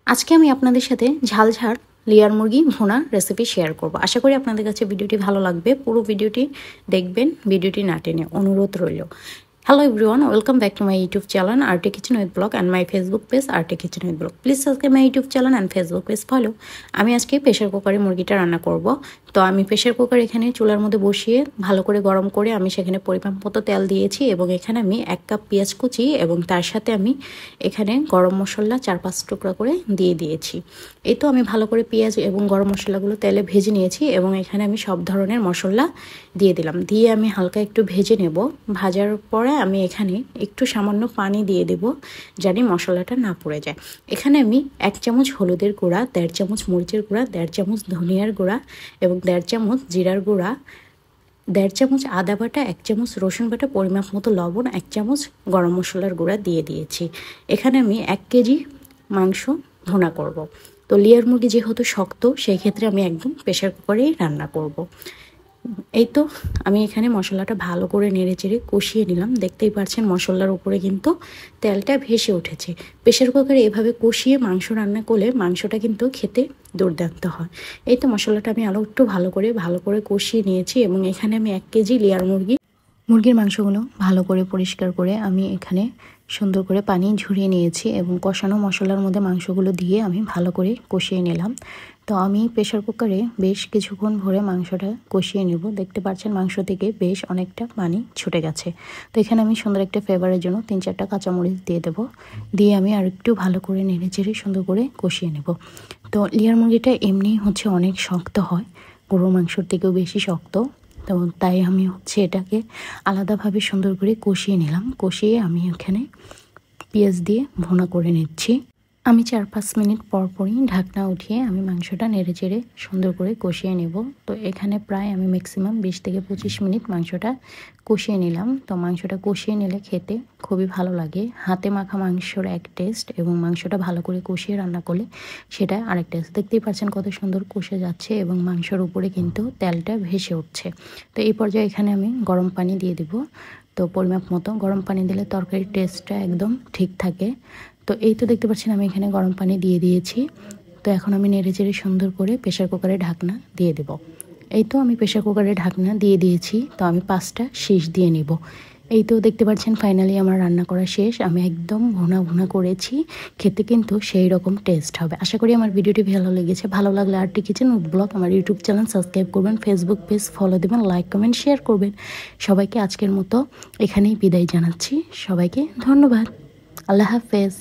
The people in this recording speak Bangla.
আজকে আমি আপনাদের সাথে ঝাল লেয়ার মুরগি ভুনা রেসিপি শেয়ার করব। আশা করি আপনাদের কাছে ভিডিওটি ভালো লাগবে। পুরো ভিডিওটি দেখবেন, ভিডিওটি না টেনে, অনুরোধ রইল। Hello everyone, welcome back to my YouTube channel RT Kitchen with Blog and my Facebook page RT Kitchen with Blog. Please subscribe my YouTube channel and Facebook page follow. আমি আজকে প্রেসার কুকারে মুরগিটা রান্না করব। তো আমি প্রেসার কুকার এখানে চুলার মধ্যে বসিয়ে ভালো করে গরম করে আমি সেখানে পরিমাণ মতো তেল দিয়েছি এবং এখানে আমি 1 কাপ পেঁয়াজ কুচি এবং তার সাথে আমি এখানে গরম মশলা 4-5 টুকরা করে দিয়ে দিয়েছি। এই তো আমি ভালো করে পেঁয়াজ এবং গরম মশলাগুলো তেলে ভেজে নিয়েছি এবং এখানে আমি সব ধরনের মশলা দিয়ে দিলাম। দিয়ে আমি হালকা একটু ভেজে নেব। ভাজার পরে আমি এখানে একটু সামান্য পানি দিয়ে দেব জানি মশলাটা না পুড়ে যায়। এখানে আমি 1 চামচ হলুদের গুঁড়া, 1.5 চামচ মরিচের গুঁড়া, 1.5 চামচ ধনিয়ার গুঁড়া এবং 1.5 চামচ জিরার গুঁড়া, 1.5 চামচ আদা বাটা, 1 চামচ রসুন বাটা, পরিমাপ মতো লবণ, 1 চামচ গরম মশলার গুঁড়া দিয়ে দিয়েছি। এখানে আমি 1 কেজি মাংস ভুনা করব। তো লেয়ার মুরগি যেহেতু শক্ত, সেই ক্ষেত্রে আমি একদম প্রেসার কুকারেই রান্না করব। এই তো আমি এখানে মশলাটা ভালো করে নেড়েচেড়ে কষিয়ে নিলাম। দেখতেই পাচ্ছেন মশলার উপরে কিন্তু তেলটা ভেসে উঠেছে। প্রেসার কুকারে এভাবে কষিয়ে মাংস রান্না করলে মাংসটা কিন্তু খেতে দুর্দান্ত হয়। এই তো মশলাটা আমি আরও একটু ভালো করে কষিয়ে নিয়েছি এবং এখানে আমি 1 কেজি লেয়ার মুরগির মাংসগুলো ভালো করে পরিষ্কার করে আমি এখানে সুন্দর করে পানি ঝরিয়ে নিয়েছি এবং কষানো মশলার মধ্যে মাংসগুলো দিয়ে আমি ভালো করে কষিয়ে নিলাম। তো আমি প্রেসার কুকারে বেশ কিছুক্ষণ ভরে মাংসটা কষিয়ে নেব। দেখতে পাচ্ছেন মাংস থেকে বেশ অনেকটা পানি ছুটে গেছে। তো এখানে আমি সুন্দর একটা ফ্লেভারের জন্য 3-4টা কাঁচামরিচ দিয়ে দেব। দিয়ে আমি আর একটু ভালো করে নেড়েচেড়ে সুন্দর করে কষিয়ে নেব। তো লেয়ার মুরগিটা এমনি অনেক শক্ত হয়, গরুর মাংসর থেকেও বেশি শক্ত। তো তাই আমি এটাকে আলাদাভাবে সুন্দর করে কষিয়ে নিলাম। কষিয়ে আমি এখানে পেঁয়াজ দিয়ে ভুনা করে নিচ্ছি। আমি 4-5 মিনিট পরই ঢাকনা উঠিয়ে আমি মাংসটা নেড়েচেড়ে সুন্দর করে কষিয়ে নেব। তো এখানে প্রায় আমি ম্যাক্সিমাম 20 থেকে 25 মিনিট মাংসটা কষিয়ে নিলাম। তো মাংসটা কষিয়ে নিলে খেতে খুবই ভালো লাগে। হাতে মাখা মাংসর এক টেস্ট এবং মাংসটা ভালো করে কষিয়ে রান্না করলে সেটা আরেক টেস্ট। দেখতেই পাচ্ছেন কত সুন্দর কষে যাচ্ছে এবং মাংসের উপরে কিন্তু তেলটা ভেসে উঠছে। তো এই পর্যায়ে এখানে আমি গরম পানি দিয়ে দেব। তো পরিমাপ মতো গরম পানি দিলে তরকারির টেস্টটা একদম ঠিক থাকে। তো এই তো দেখতে পাচ্ছেন আমি এখানে গরম পানি দিয়ে দিয়েছি। তো এখন আমি নেড়েচেড়ে সুন্দর করে প্রেসার কুকারে ঢাকনা দিয়ে দেব। এই তো আমি প্রেসার কুকারে ঢাকনা দিয়ে দিয়েছি। তো আমি 5টা শীষ দিয়ে নিব। এই তো দেখতে পাচ্ছেন ফাইনালি আমার রান্না করা শেষ। আমি একদম ভুনা করেছি। খেতে কিন্তু সেই রকম টেস্ট হবে। আশা করি আমার ভিডিওটি ভালো লেগেছে। ভালো লাগলে RT কিচেন উইথ ব্লগ আমার ইউটিউব চ্যানেল সাবস্ক্রাইব করবেন, ফেসবুক পেজ ফলো দেবেন, লাইক কমেন্ট শেয়ার করবেন। সবাইকে আজকের মতো এখানেই বিদায় জানাচ্ছি। সবাইকে ধন্যবাদ। আল্লাহ হাফেজ।